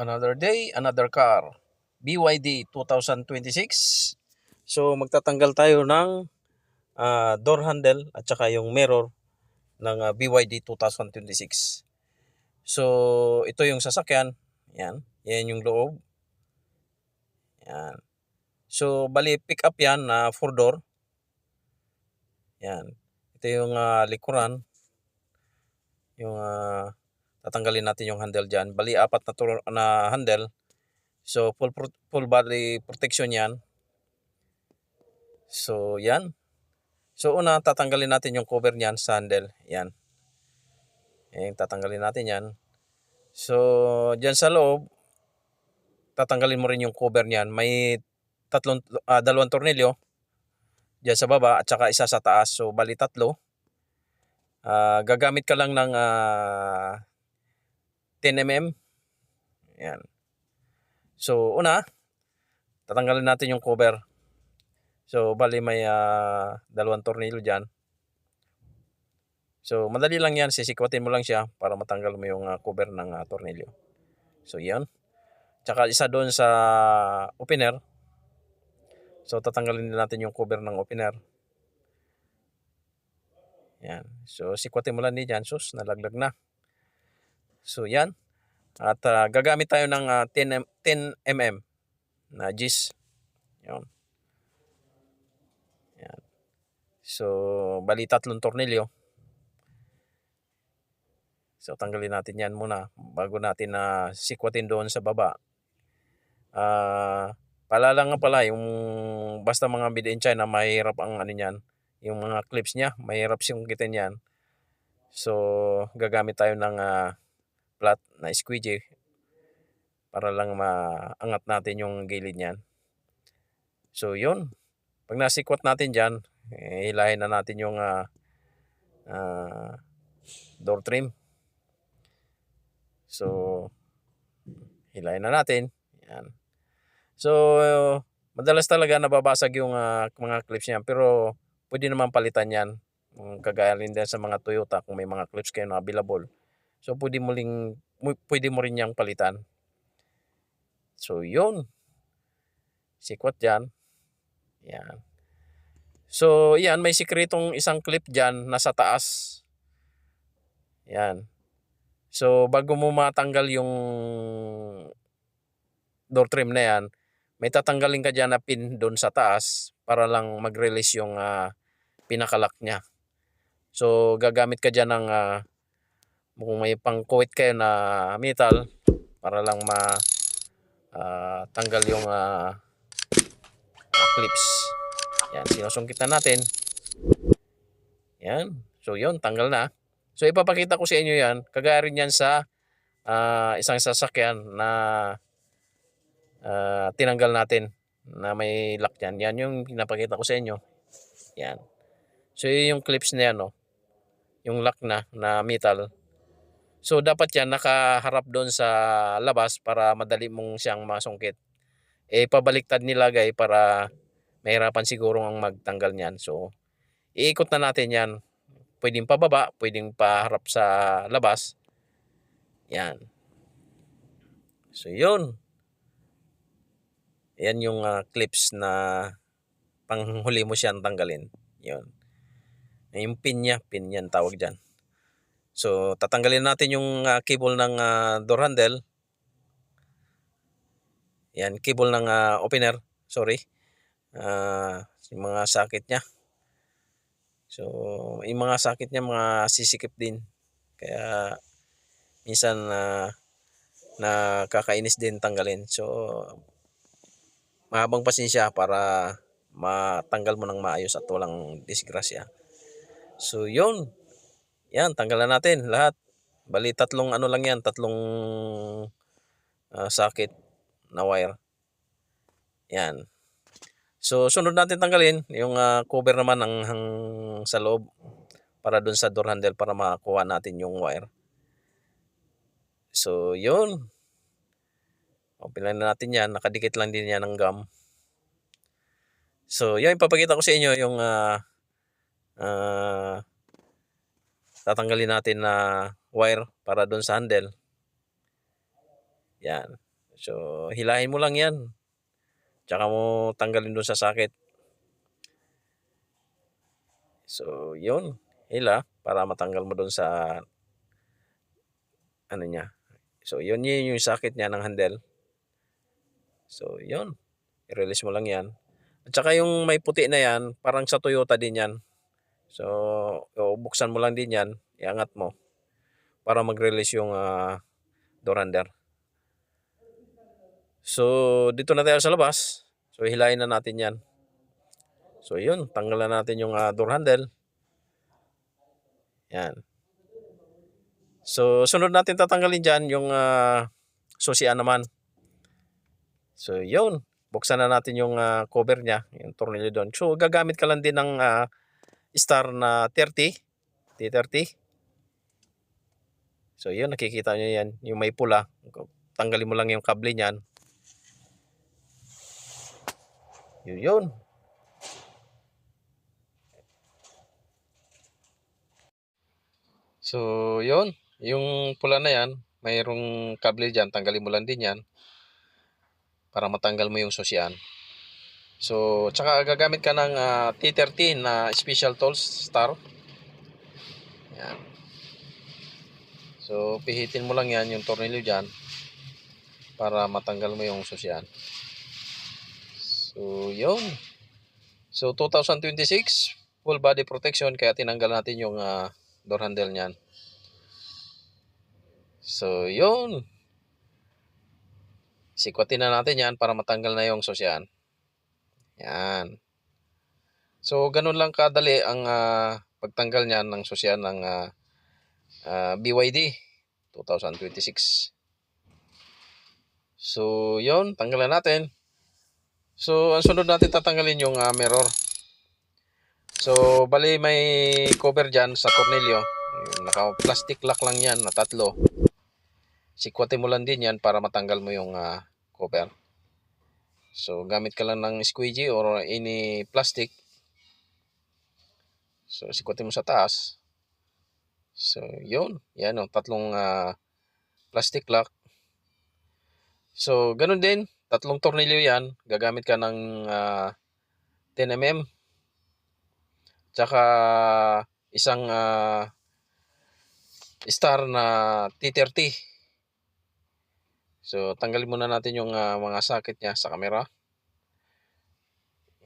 Another day, another car. BYD 2026. So magtatanggal tayo ng door handle at saka yung mirror ng BYD 2026. So ito yung sasakyan. Yan. Yan yung loob. Yan. So bali pick up yan na 4-door. Yan. Ito yung likuran. Yung tatanggalin natin yung handle dyan. Bali apat na handle. So full body protection yan. So yan. So una tatanggalin natin yung cover niyan sa handle. Yan. Tatanggalin natin yan. So diyan sa loob tatanggalin mo rin yung cover niyan. May dalawang tornilyo diyan sa baba at saka isa sa taas. So bali tatlo. Gagamit ka lang ng 10 mm. Yan. So una tatanggalin natin yung cover. So bali may dalawang tornilyo diyan. So madali lang yan, sisikwatin mo lang siya para matanggal mo yung cover ng tornilyo. So yan. Tsaka isa doon sa opener. So tatanggalin din natin yung cover ng opener. Yan. So sikwatin mo lang din dyan. Sus, nalaglag na. So yan. At gagamit tayo ng 10 mm na G's. Yan. Yan. So bali tatlong tornilyo. So tanggalin natin yan muna bago natin sikwatin doon sa baba. Paalala nga pala yung basta mga made in China mahirap ang niyan, yung mga clips niya mahirap singkitin yan. So gagamit tayo ng flat na squeegee para lang maangat natin yung gilid niyan. So yun, pag nasikwat natin dyan, hilahin na natin yung door trim. So hilahin na natin. Yan. So madalas talaga nababasag yung mga clips niyan, pero pwede naman palitan yan. Kagaya rin din sa mga Toyota kung may mga clips kayo na available. So pwede mo rin yang palitan. So yun. Sikwat dyan. Yan. So yan, may sikretong isang clip dyan nasa taas. Yan. So bago mo matanggal yung door trim na yan, may tatanggalin ka dyan na pin doon sa taas para lang mag-release yung pinakalock niya. So gagamit ka dyan ng kung may pang-kuwit kayo na metal para lang tanggal yung clips. Yan, sinusungkitan natin. Yan. So yun, tanggal na. So ipapakita ko sa inyo yan. Kagaya rin yan sa isang sasakyan na tinanggal natin na may lock yan. Yan yung pinapakita ko sa inyo. Yan. So yung clips na yan, no? Yung lock na metal. So dapat yan nakaharap doon sa labas para madali mong siyang masungkit. Pabaliktad nilagay para mahirapan siguro ang magtanggal niyan. So iikot na natin yan. Pwedeng pababa, pwedeng paharap sa labas. Yan. So yun. Yan yung clips na panghuli mo siyang tanggalin. Yun. Yung pin yan tawag dyan. So tatanggalin natin yung cable ng door handle. Yan, cable ng opener. Sorry. Yung mga socket niya. So yung mga socket niya mga sisikip din. Kaya minsan nakakainis din tanggalin. So mahabang pasensya para matanggal mo ng maayos at walang disgrasya. So yun. Yan, tanggalan natin lahat. Bali tatlong lang yan, tatlong socket na wire. Yan. So sunod natin tanggalin yung cover naman hang sa loob para dun sa door handle para makakuha natin yung wire. So yun. Open lang natin yan. Nakadikit lang din yan ng gum. So yun, ipapakita ko sa inyo yung tatanggalin natin na wire para dun sa handle. Yan. So, hilahin mo lang yan. Tsaka mo tanggalin dun sa socket. So, yun. Hila para matanggal mo dun sa ano niya. So, yun yung socket niya ng handle. So, yun. I-release mo lang yan. At saka yung may puti na yan, parang sa Toyota din yan. So, buksan mo lang din yan. Iangat mo para mag-release yung door handle. So, dito na tayo sa labas. So, hilahin na natin yan. So, yun. Tanggalan natin yung door handle. Yan. So, sunod natin tatanggalin dyan yung susian naman. So, yun. Buksan na natin yung cover niya, yung tornilyo doon. So, gagamit ka lang din ng star na 30, T30. So, yun. Nakikita nyo yan. Yung may pula. Tanggalin mo lang yung kable niyan. Yun. So, yun. Yung pula na yan, mayroong kable dyan. Tanggalin mo lang din yan para matanggal mo yung susian. So, tsaka gagamit ka ng T30 na special tools star. Yan. So, pihitin mo lang yan yung tornilyo dyan para matanggal mo yung susian. So, yun. So, 2026 full body protection, kaya tinanggal natin yung door handle niyan. So, yun. Sikwatin na natin yan para matanggal na yung susian. Yan. So, ganun lang kadali ang pagtanggal niyan ng susian ng BYD 2026. So, yun. Tanggalan natin. So, ang sunod natin tatanggalin yung mirror. So, bali may cover dyan sa tornilyo. Naka-plastic lock lang yan na 3. Sikwatin mo lang din yan para matanggal mo yung cover. So, gamit ka lang ng squeegee or any plastic. So, sikwatin mo sa taas. So, yun. Yan o, 3 plastic lock. So, ganun din. 3 tornilyo yan. Gagamit ka ng 10mm. Tsaka isang star na T30. So, tanggalin muna natin yung mga socket niya sa camera.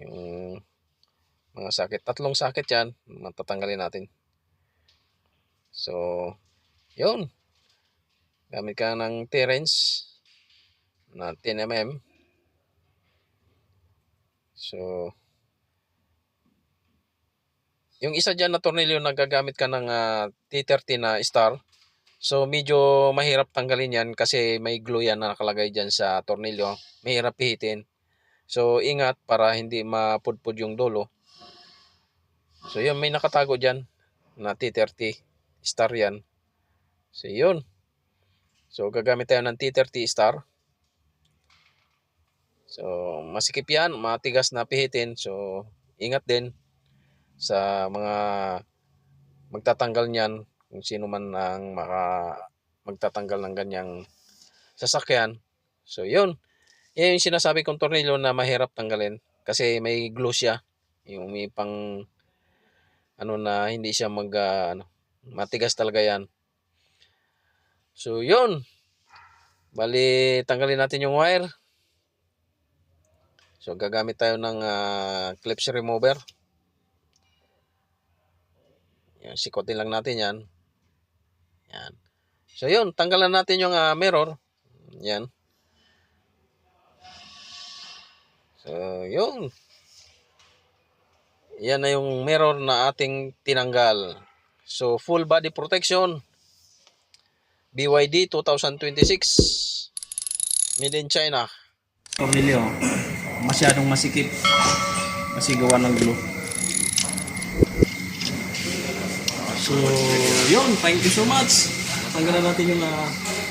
Yung mga socket. 3 socket yan. Matatanggalin natin. So, yun. Gamit ka ng T-wrench na 10mm. So, yung isa dyan na tornilyo na gagamit ka ng T30 na star. So, medyo mahirap tanggalin yan kasi may glue yan na nakalagay dyan sa tornilyo. Mahirap pihitin. So, ingat para hindi mapudpud yung dulo. So, yun. May nakatago dyan na T30 star yan. So, yun. So, gagamit tayo ng T30 star. So, masikip yan. Matigas na pihitin. So, ingat din sa mga magtatanggal niyan, kung sino man ang magtatanggal ng ganyang sasakyan. So, yun. Yan yung sinasabi kong tornilyo na mahirap tanggalin kasi may glue siya. Yung may pang na hindi siya matigas talaga yan. So, yun. Bali, tanggalin natin yung wire. So, gagamit tayo ng clips remover. Yan, sikotin lang natin yan. Yan. So, yun. Tanggalan natin yung mirror. Yan. So, yun. Yan na yung mirror na ating tinanggal. So, full body protection. BYD 2026. Made in China. Tornilyo. Masyadong masikip. Kasi gawa ng glue. So, yun. Thank you so much. Tanggalan natin yung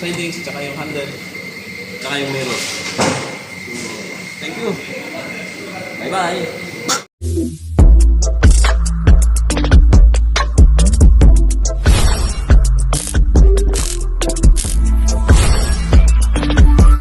sidings, tsaka yung handle, tsaka yung mirror. So, thank you. Bye-bye.